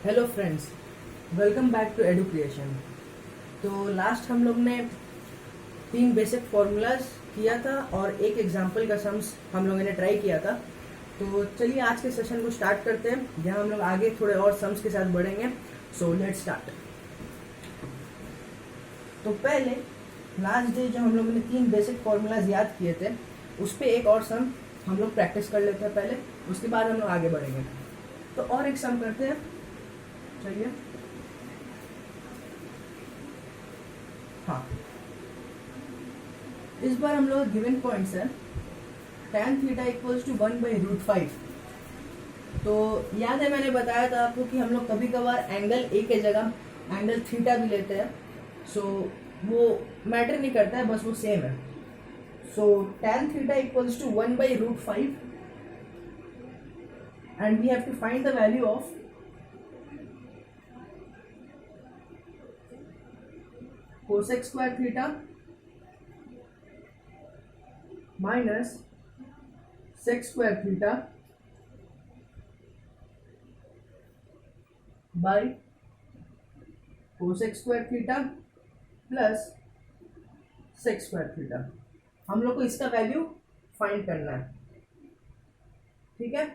Hello friends, welcome back to Edu Creation. तो last हम लोग ने 3 बेसिक फार्मूलाज किया था और एक एग्जांपल का सम्स हम लोगों ने ट्राई किया था। तो चलिए आज के सेशन को स्टार्ट करते हैं, जहां हम लोग आगे थोड़े और सम्स के साथ बढ़ेंगे। So let's start. तो पहले लास्ट डे जो हम लोगों ने 3 बेसिक फार्मूलाज याद किए थे, उस पर एक और सम हम लोग प्रैक्टिस कर लेते हैं पहले, उसके बाद हम लोग आगे बढ़ेंगे। तो और एक सम करते हैं, चलिए। हाँ, इस बार हम लोग गिवन पॉइंट्स है tan थीटा इक्वल्स टू 1/√5। तो याद है मैंने बताया था आपको कि हम लोग कभी कभार एंगल ए के जगह एंगल थीटा भी लेते हैं। सो वो मैटर नहीं करता है, बस वो सेम है। So tan theta equals to 1/√5 and we have to find the value of cosec square theta minus sec square theta by cosec square theta plus sec square theta. हम लोग को इसका वैल्यू फाइंड करना है, ठीक है।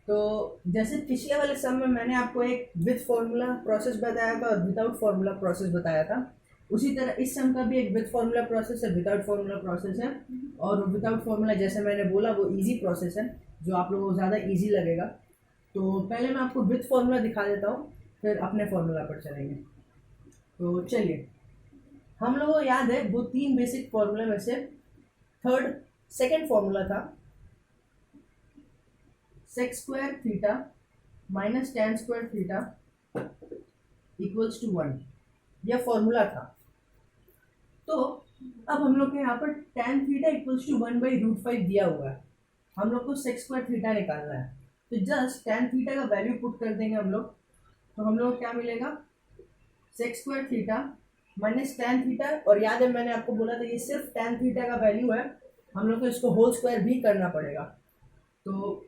तो जैसे पिछले वाले सम में मैंने आपको एक विद फॉर्मूला प्रोसेस बताया था और विदाउट फॉर्मूला प्रोसेस बताया था, उसी तरह इस सम का भी एक विद फॉर्मूला प्रोसेस है, विदाउट फॉर्मूला प्रोसेस है। और विदाउट फॉर्मूला जैसे मैंने बोला वो इजी प्रोसेस है, जो आप लोगों को ज़्यादा इजी लगेगा। तो पहले मैं आपको विद फॉर्मूला दिखा देता हूँ, फिर अपने फॉर्मूला पर चलेंगे। तो चलिए, हम लोगों को याद है वो 3 बेसिक फॉर्मूला में से सेकेंड फॉर्मूला था sec square theta minus tan square theta equals to 1, यह फॉर्मूला था। तो अब हम लोग के यहाँ पर tan थीटा इक्वल्स टू 1/√5 दिया हुआ है, हम लोग को सेक स्क्वायर थीटा निकालना है। तो जस्ट tan थीटा का वैल्यू पुट कर देंगे हम लोग, तो हम लोग को क्या मिलेगा, sec square theta minus tan theta. और याद है मैंने आपको बोला था ये सिर्फ tan थीटा का वैल्यू है, हम लोग को इसको होल स्क्वायर भी करना पड़ेगा। तो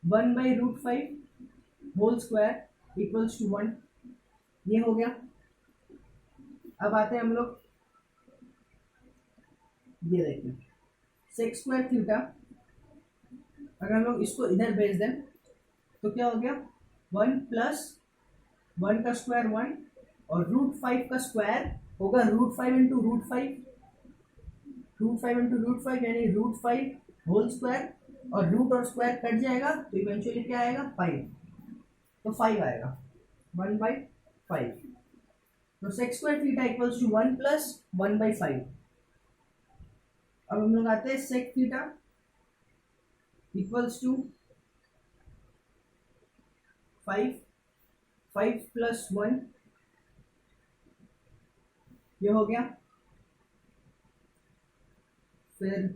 1/√5 होल स्क्वायर इक्वल्स टू 1, ये हो गया। अब आते हैं हम लोग, ये देखिए सेक स्क्वायर थीटा, अगर हम लोग इसको इधर भेज दें तो क्या हो गया, 1 प्लस 1 का स्क्वायर 1 और √5 का स्क्वायर होगा √5 इंटू √5, √5 इंटू √5 यानी √5 होल स्क्वायर, और रूट और स्क्वायर कट जाएगा तो इवेंचुअली क्या आएगा, 5। तो 5 आएगा, 1/5। तो sec square theta equals to 1 plus 1/5। अब हम लोग आते हैं sec theta equals to 5, 5 plus 1, ये हो गया। फिर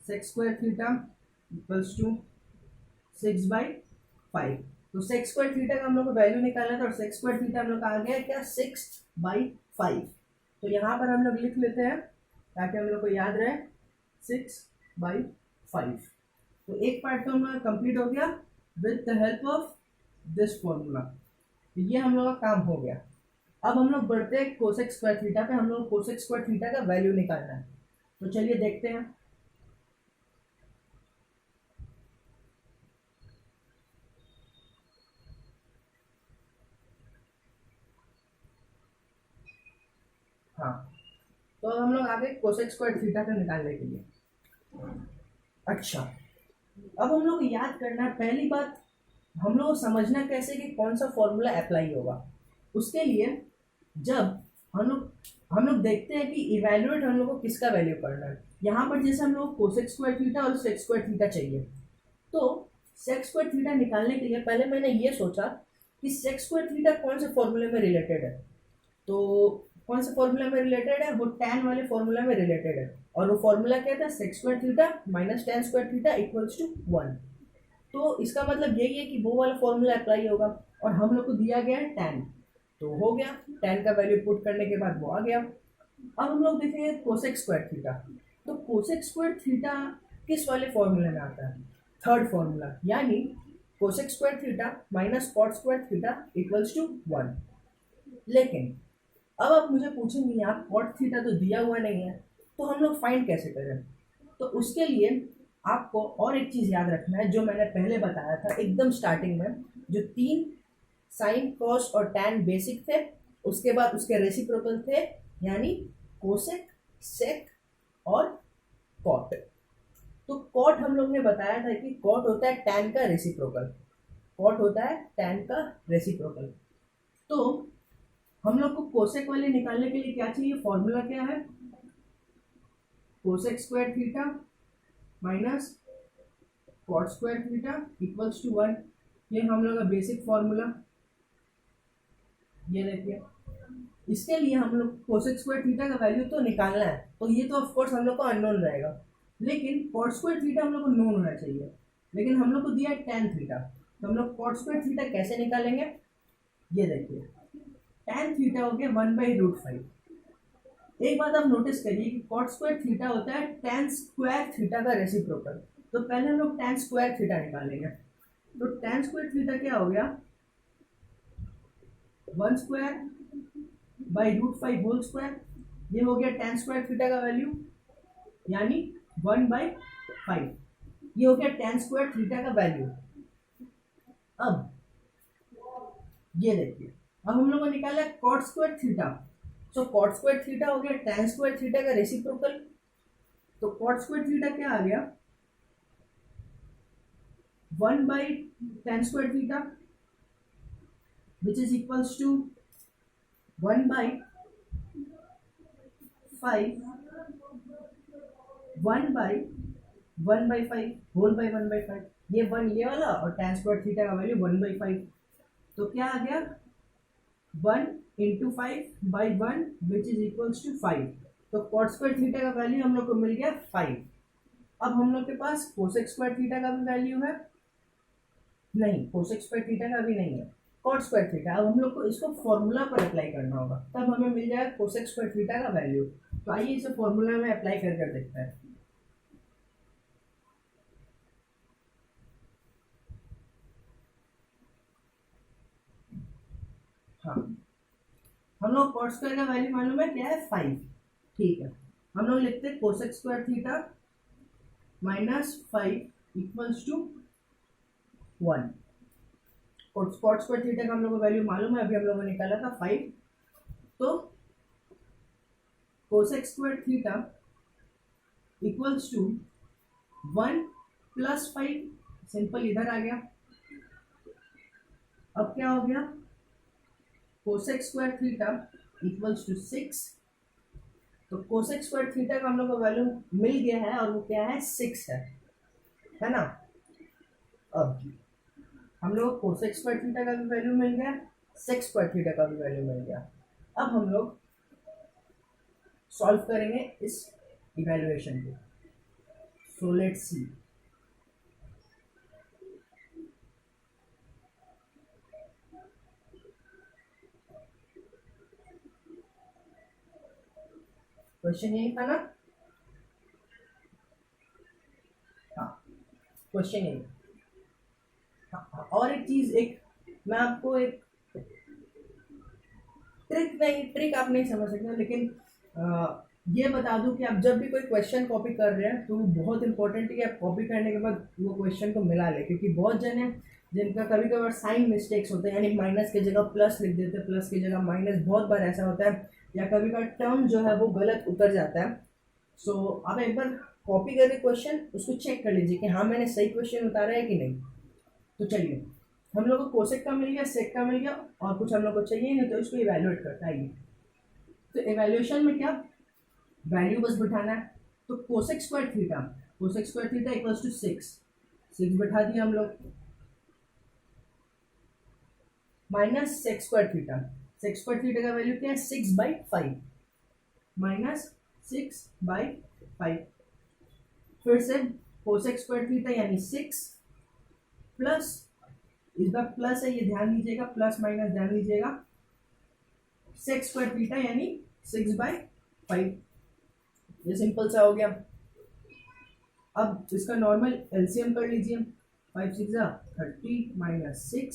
sec square theta equals to 6/5। तो सेक स्क्वायर थीटा का हम लोग को वैल्यू निकालना था, और सेक स्क्वायर थीटा हम लोग का आ गया क्या, 6/5। तो यहाँ पर हम लोग लिख लेते हैं ताकि हम लोग को याद रहे, 6/5। तो एक पार्ट तो हमारा कंप्लीट हो गया with the help of this formula. तो ये हम लोग का काम हो गया। अब हम लोग बढ़ते हैं कोसेक स्क्वायर थीटा पे, हम लोग कोसेक स्क्वायर थीटा का वैल्यू निकालना है। तो चलिए देखते हैं। हाँ, तो अब हम लोग आगे कोसेक स्क्वायर थीटा का निकालने के लिए। अच्छा, अब हम लोग को याद करना है, पहली बात हम लोग को समझना कैसे कि कौन सा फॉर्मूला अप्लाई होगा। उसके लिए जब हम लोग देखते हैं कि इवैल्यूएट हम लोग को किसका वैल्यू करना है। यहाँ पर जैसे हम लोग कोसेक स्क्वायर थीटा और सेक स्क्वायर थीटा चाहिए, तो सेक स्क्वायर थीटा निकालने के लिए पहले मैंने ये सोचा कि सेक स्क्वायर थीटा कौन से फॉर्मूले में रिलेटेड है। तो कौन से फॉर्मूला में रिलेटेड है, वो tan वाले फॉर्मूला में रिलेटेड है, और वो फॉर्मूला क्या था, sec square theta minus tan square theta equals to 1। तो इसका मतलब यही है कि वो वाला फॉर्मूला अप्लाई होगा, और हम लोग को दिया गया है tan, तो हो गया, tan का वैल्यू पुट करने के बाद वो आ गया। अब हम लोग देखेंगे कोसेक स्क्वायर थीटा। तो कोसेक स्क्वायर थीटा किस वाले फॉर्मूले में आता है, थर्ड फॉर्मूला, यानी cosec square theta minus cot square theta equals to 1। लेकिन अब आप मुझे पूछेंगे यहाँ कॉट थीटा तो दिया हुआ नहीं है, तो हम लोग फाइंड कैसे करें? तो उसके लिए आपको और एक चीज़ याद रखना है जो मैंने पहले बताया था एकदम स्टार्टिंग में, जो 3 साइन कॉस और टैन बेसिक थे, उसके बाद उसके रेसिप्रोकल थे, यानी कोसेक, सेक और कॉट। तो कॉट हम लोग ने बताया था कि कॉट होता है टैन का रेसिप्रोकल, कॉट होता है टैन का रेसिप्रोकल। तो हम लोग को कोसेक वाले निकालने के लिए क्या चाहिए? फॉर्मूला क्या है? Cosec square theta minus cot square theta equals to 1। ये हम लोग का बेसिक फॉर्मूला, ये देखिए। इसके लिए हम लोग कोसेक स्क्वायर थीटा का वैल्यू तो निकालना है, तो ये तो ऑफ कोर्स हम लोग को अननोन रहेगा, लेकिन कॉट स्क्वायर थीटा हम लोग को नोन होना चाहिए। लेकिन हम लोग को दिया है टैन थीटा, तो हम लोग कॉट स्क्वायर थीटा कैसे निकालेंगे? ये देखिए, टैन थीटा हो गया 1/√5। एक बात आप नोटिस करिए कि कॉट स्क्वायर थीटा होता है टैन स्क्वायर थीटा का रेसिप्रोकल। तो पहले हम लोग टैन स्क्वायर थीटा निकालेंगे। तो टैन स्क्वायर थीटा क्या हो गया? 1/√5 होल स्क्वायर। ये हो गया टैन स्क्वायर थीटा का वैल्यू, यानी 1/5। ये हो गया टैन स्क्वायर थीटा का वैल्यू। अब ये देखिए, अब हम लोग को निकाला है cot square theta. So cot square theta हो गया टैन स्क्वायर थीटा का रेसिप्रोकल। तो कॉट स्क्वायर थीटा क्या आ गया? 1/tan square theta which is equals to 1/5 1/1/5 whole by 1/5। ये 1 ये वाला और tan स्क्वायर थीटा का वैल्यू 1/5। तो क्या आ गया? 1 × 5/1 विच इज इक्वल्स टू 5। तो कॉट स्क्वायर थीटा का वैल्यू हम लोग को मिल गया 5। अब हम लोग के पास कोसेक स्क्वायर थीटा का भी वैल्यू है, नहीं कोसेक स्क्वायर थीटा का भी नहीं है, कॉट स्क्वायर थीटा। अब हम लोग को इसको फॉर्मूला पर अप्लाई करना होगा, तब हमें मिल जाएगा कोसेक स्क्वायर थीटा का वैल्यू। तो आइए इसे फॉर्मूला में अप्लाई कर देखते हैं। हाँ, हम लोग कॉट स्क्वायर का वैल्यू मालूम है क्या है? 5। ठीक है, हम लोग लिखते हैं cosec square theta -5 equals to 1। Cot square theta का हम लोग को वैल्यू मालूम है, अभी हम लोगों ने निकाला था 5। तो cosec square theta equals to 1 + 5, simple इधर आ गया। अब क्या हो गया? Cosec square theta equals to 6। तो कोसेक स्क्वायर थीटा का हम लोग को वैल्यू मिल गया है, और वो क्या है? 6 है ना। अब हम लोग कोसेक स्क्वायर थीटा का भी वैल्यू मिल गया, सेक स्क्वायर थीटा का भी वैल्यू मिल गया। अब हम लोग सॉल्व करेंगे इस इवैल्यूएशन को। So let's see. क्वेश्चन यही था ना? हाँ, क्वेश्चन यही। हाँ, और एक चीज, एक मैं आपको एक ट्रिक आप नहीं समझ सकते, लेकिन ये बता दूं कि आप जब भी कोई क्वेश्चन कॉपी कर रहे हैं तो बहुत इंपॉर्टेंट है कि आप कॉपी करने के बाद वो क्वेश्चन को मिला ले, क्योंकि बहुत जन है जिनका कभी कभार साइन मिस्टेक्स होते हैं, यानी माइनस की जगह प्लस लिख देते हैं, प्लस की जगह माइनस, बहुत बार ऐसा होता है, या कभी कभार टर्म जो है वो गलत उतर जाता है। सो आप एक बार कॉपी करके क्वेश्चन उसको चेक कर लीजिए कि हाँ मैंने सही क्वेश्चन उतारा है कि नहीं। तो चलिए, हम लोग को कोसेक का मिल गया, सेक का मिल गया, और कुछ हम लोग को चाहिए नहीं, तो इसको इवैल्यूएट करता है। तो इवैल्यूएशन में क्या, वैल्यू बस बिठाना है। तो cosec square theta equals to 6 बिठा दिया हम लोग, माइनस सेक स्क्वायर थीटा का वैल्यू क्या है? 6/5 माइनस 6/5। फिर से कोसेक स्क्वायर थीटा यानी 6 प्लस, इस बार प्लस है, ये ध्यान दीजिएगा, प्लस माइनस ध्यान दीजिएगा, सेक स्क्वायर थीटा यानी 6/5। ये सिंपल सा हो गया। अब इसका नॉर्मल एलसीएम कर लीजिए। 5 6 30 माइनस 6,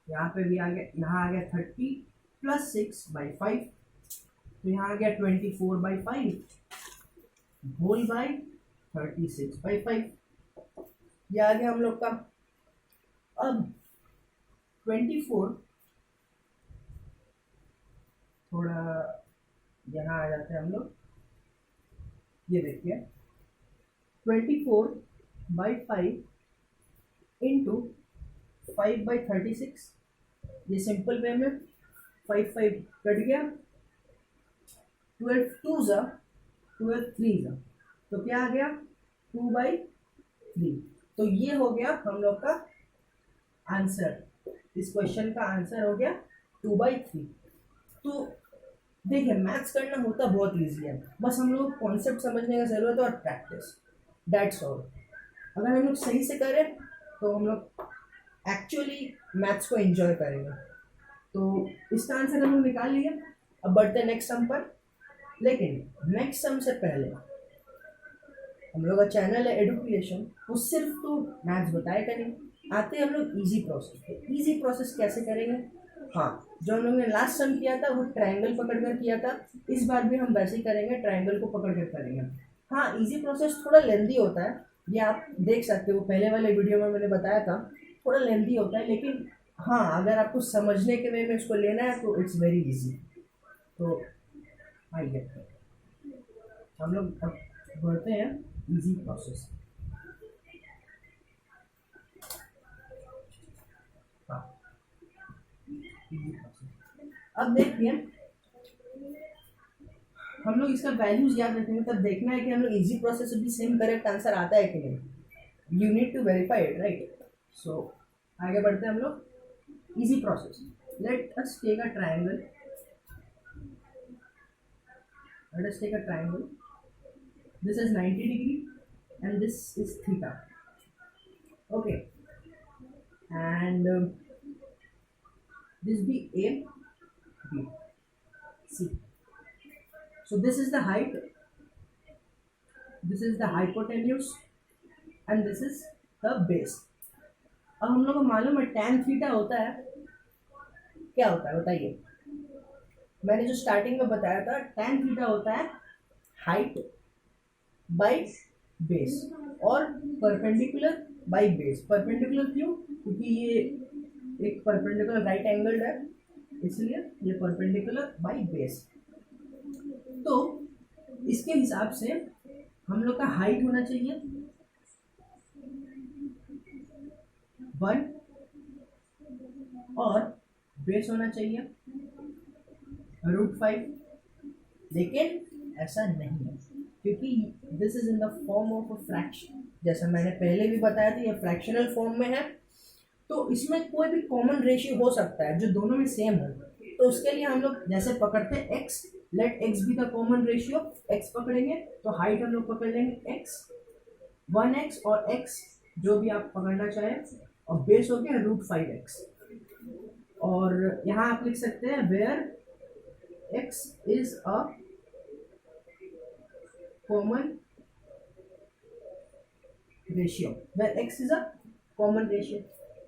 यहाँ पे भी आ गया, यहाँ आ गया 30 प्लस 6/5, तो यहाँ आ गया 24/5 होल बाय 36/5, ये आ गया हम लोग का। अब 24 थोड़ा यहाँ आ जाते हैं हम लोग, ये देखिए 24/5 इंटू 5/36, ये सिंपल वे में 5 5 कट गया, 12 2 ज़ा 12 3 ज़ा, तो क्या आ गया 2/3, तो ये हो गया हम लोग का आंसर, इस क्वेश्चन का आंसर हो गया 2/3। तो देखिए मैथ्स करना होता बहुत ईजी है, बस हम लोग कॉन्सेप्ट समझने का ज़रूरत है और प्रैक्टिस, दैट्स ऑल। अगर हम लोग सही से करें तो हम लोग एक्चुअली मैथ्स को एंजॉय करेंगे। तो इसका आंसर हम लोग निकाल लिए। अब बढ़ते हैं नेक्स्ट सम पर, लेकिन नेक्स्ट सम से पहले हम लोग का चैनल है एडुकेशन, वो सिर्फ तो मैथ्स बताएगा नहीं, आते हैं हम लोग इजी प्रोसेस पे। इजी प्रोसेस कैसे करेंगे? हाँ, जो हम लोग ने लास्ट सम किया था वो ट्रायंगल पकड़कर किया था, इस बार भी हम वैसे ही करेंगे, ट्रायंगल को पकड़कर करेंगे। हाँ, इजी प्रोसेस थोड़ा लेंदी होता है, ये आप देख सकते हो, पहले वाले वीडियो में मैंने बताया था, थोड़ा लेंदी होता है, लेकिन हाँ अगर आपको समझने के वे में इसको लेना है तो इट्स वेरी इजी। तो आइए हम लोग अब बढ़ते हैं इजी प्रोसेस। हाँ, इजी प्रोसेस। अब देखिए हम लोग इसका वैल्यूज याद रखेंगे, तब देखना है कि हम लोग इजी प्रोसेस से भी सेम करेक्ट आंसर आता है कि नहीं। You need to verify it, right. So आगे बढ़ते हैं हम लोग easy process. Let us take a triangle, let us take a triangle, this is 90 degree and this is theta, okay, and this be A, B, C. So this is the height, this is the hypotenuse and this is the base. अब हम लोग को मालूम है tan theta होता है, क्या होता है बताइए। मैंने जो स्टार्टिंग में बताया था tan थीटा होता है हाइट बाय बेस और परपेंडिकुलर बाय बेस। परपेंडिकुलर क्यों? क्योंकि ये एक परपेंडिकुलर राइट एंगल है, इसलिए ये परपेंडिकुलर बाय बेस। तो इसके हिसाब से हम लोग का हाइट होना चाहिए 1 और बेस होना चाहिए √5, लेकिन ऐसा नहीं है क्योंकि this is in the form of a fraction. जैसा मैंने पहले भी बताया था ये फ्रैक्शनल फॉर्म में है, तो इसमें कोई भी कॉमन रेशियो हो सकता है जो दोनों में सेम हो। तो उसके लिए हम लोग जैसे पकड़ते हैं x, let x be the common ratio, x पकड़ेंगे तो हाइट हम लोग पकड़ लेंगे x, 1x और x जो भी आप पकड़ना चाहें, और बेस हो गया √5x। और यहाँ आप लिख सकते हैं where x is a common ratio, where x is a common ratio।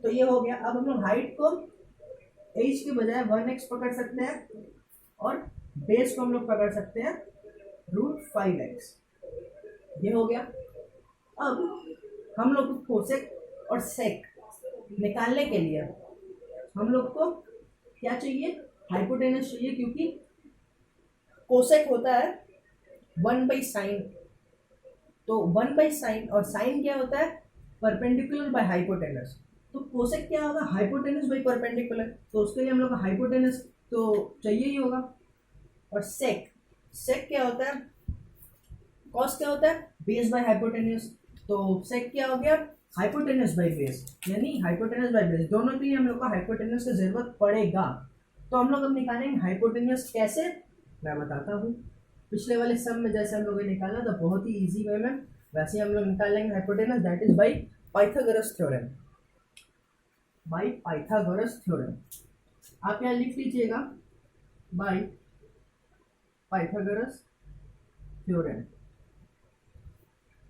तो ये हो गया। अब हम लोग हाइट को h के बजाय 1x पकड़ सकते हैं और बेस को हम लोग पकड़ सकते हैं √5x, ये हो गया। अब हम लोग को कोसेक और सेक निकालने के लिए हम लोग को क्या चाहिए? हाइपोटेनस चाहिए, क्योंकि कोसेक होता है 1/sin, तो 1/sin और साइन क्या होता है? Perpendicular by hypotenuse. तो कोसेक क्या होगा? हाइपोटेनस बाय परपेंडिकुलर, तो उसके लिए हम लोग को हाइपोटेनस तो चाहिए ही होगा। और सेक, सेक क्या होता है? कॉस क्या होता है? बेस बाय हाइपोटेनस, तो सेक क्या हो गया? हाइपोटेनस बाय बेस, यानी हाइपोटेनस बाय बेस, दोनों के लिए हम लोग को हाइपोटेनस की जरूरत पड़ेगा। तो हम लोग अब निकालेंगे हाइपोटेनस कैसे, मैं बताता हूँ। पिछले वाले सम में जैसे हम लोगों ने निकाला था बहुत ही इजी वे में, वैसे हम लोग निकालेंगे hypotenuse, that is by Pythagoras theorem. By Pythagoras theorem आप यहाँ लिख लीजिएगा, बाय पाइथागोरस थ्योरम।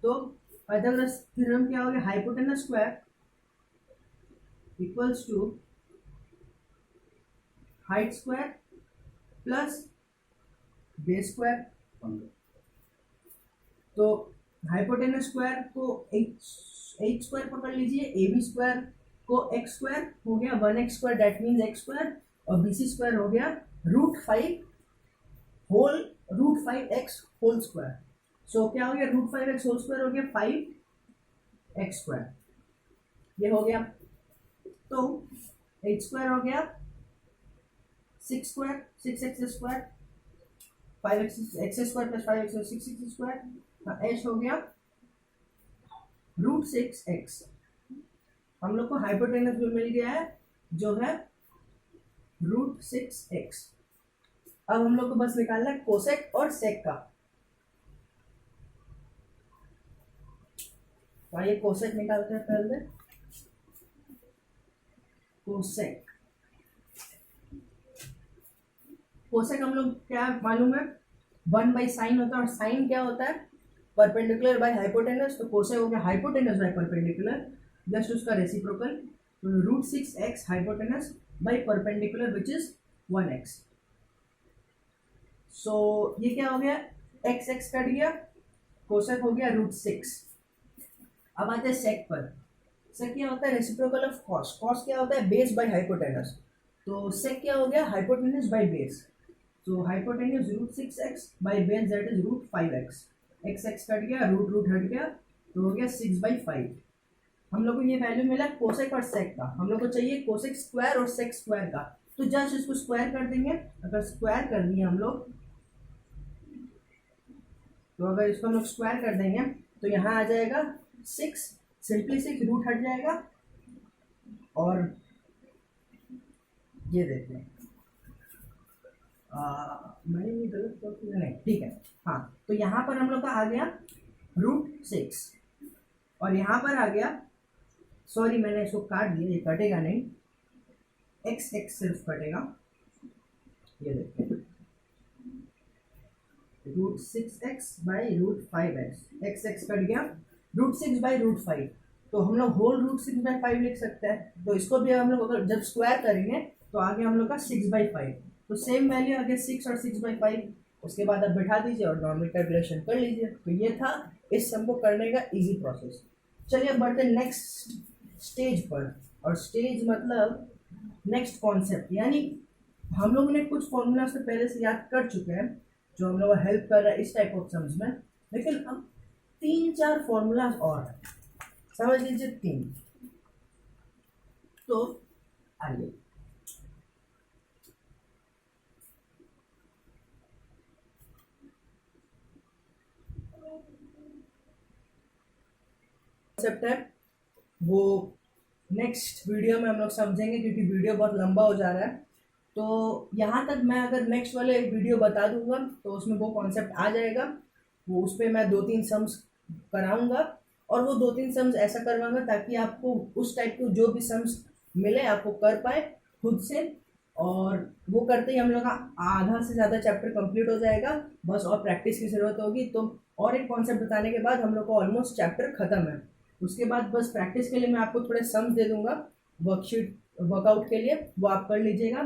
तो पाइथागोरस थ्योरम क्या हो गया? Hypotenuse square equals to height square plus base square. तो हाइपोटेनस स्क्वायर को एच स्क्वायर पकड़ लीजिए, ए बी स्क्वायर को एक्स स्क्वायर हो गया 1x square, that means x square, और बी सी स्क्वायर हो गया √5x होल स्क्वायर। सो क्या हो गया, √5x होल स्क्वायर हो गया 5x स्क्वायर, ये हो गया। तो एच स्क्वायर हो गया 6 square 6x square, 5x square plus 5x 6x square, H हो गया √6x। हम लोग को हाइपोटेनस भी मिल गया है जो है √6x। अब हम लोग को बस निकालना है कोसेक और सेक का। तो आइए कोसेक निकालते हैं पहले। कोसेक हम लोग क्या मालूम है, 1/sin होता है, और साइन क्या होता है, परपेंडिकुलर बाय हाइपोटेनस। तो कोसेक हो गया हाइपोटेनस बाय परपेंडिकुलर, जस्ट उसका रेसिप्रोकल। तो √6x hypotenuse by perpendicular which is 1x। सो ये क्या हो गया, x कट गया, कोसेक हो गया √6। अब आते हैं सेक पर। सेक क्या होता है, रेसिप्रोकल ऑफ कॉस। कॉस क्या होता है, बेस बाय हाइपोटेनस। तो सेक क्या हो गया, हाइपोटेनस बाय बेस। तो hypotenuse √6x by base that is √5x। x cut गया, रूट हट गया, तो हो गया 6/5। हम लोग को ये वैल्यू मिला कोसेक और सेक का। हम लोग को चाहिए कोसेक स्क्वायर और सेक स्क्वायर का। तो जस्ट इसको स्क्वायर कर देंगे। अगर स्क्वायर कर दिए हम लोग, तो अगर इसको हम लोग स्क्वायर कर देंगे तो यहाँ आ जाएगा 6, सिंपली 6, रूट हट जाएगा, और ये देखते हैं मैंने ये गलत कर दिया, नहीं ठीक है। हाँ, तो यहाँ पर हम लोग का आ गया √6, और यहाँ पर आ गया, सॉरी मैंने इसको काट दिया, ये कटेगा नहीं, x सिर्फ कटेगा। ये देखते हैं √6x by √5x, x cut गया, √6 बाई √5। तो हम लोग होल √6/5 लिख सकते हैं। तो इसको भी हम लोग अगर जब स्क्वायर करेंगे तो आगे हम लोग का 6/5। तो सेम वैल्यू आगे 6 और 6/5, उसके बाद आप बैठा दीजिए और नॉर्मल कैलकुलेशन कर लीजिए। तो ये था इस सम को करने का इजी प्रोसेस। चलिए अब बढ़ते नेक्स्ट स्टेज पर, और स्टेज मतलब नेक्स्ट कॉन्सेप्ट। यानी हम लोगों ने कुछ फॉर्मूला से पहले से याद कर चुके हैं जो हम लोग हेल्प कर रहा है इस टाइप ऑफ सम्स में, लेकिन अब 3-4 फॉर्मूला और समझ लीजिए 3। तो आइए कॉन्सेप्ट है वो नेक्स्ट वीडियो में हम लोग समझेंगे, क्योंकि वीडियो बहुत लंबा हो जा रहा है। तो यहाँ तक मैं अगर नेक्स्ट वाले वीडियो बता दूंगा तो उसमें वो कॉन्सेप्ट आ जाएगा। वो उस पर मैं 2-3 सम्स कराऊंगा, और वो 2-3 सम्स ऐसा करवाऊंगा ताकि आपको उस टाइप के जो भी सम्स मिले आपको कर पाए खुद से। और वो करते ही हम लोग का आधा से ज़्यादा चैप्टर कंप्लीट हो जाएगा, बस और प्रैक्टिस की ज़रूरत होगी। तो और एक कॉन्सेप्ट बताने के बाद हम लोग को ऑलमोस्ट चैप्टर ख़त्म है। उसके बाद बस प्रैक्टिस के लिए मैं आपको थोड़े सम्स दे दूंगा वर्कशीट वर्कआउट के लिए, वो आप कर लीजिएगा।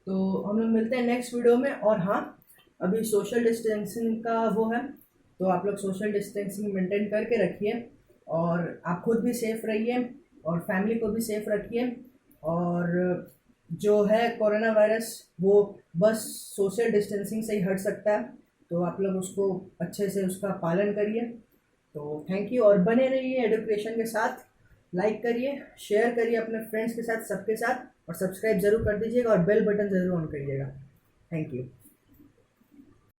तो हम लोग मिलते हैं नेक्स्ट वीडियो में। और हाँ, अभी सोशल डिस्टेंसिंग का वो है, तो आप लोग सोशल डिस्टेंसिंग मेंटेन करके रखिए, और आप खुद भी सेफ रहिए और फैमिली को भी सेफ रखिए। और जो है कोरोना वायरस वो बस सोशल डिस्टेंसिंग से ही हट सकता है, तो आप लोग उसको अच्छे से उसका पालन करिए। तो थैंक यू, और बने रहिए एजुकेशन के साथ। लाइक करिए, शेयर करिए अपने फ्रेंड्स के साथ, सबके साथ, और सब्सक्राइब ज़रूर कर दीजिएगा और बेल बटन ज़रूर ऑन करिएगा। Thank you.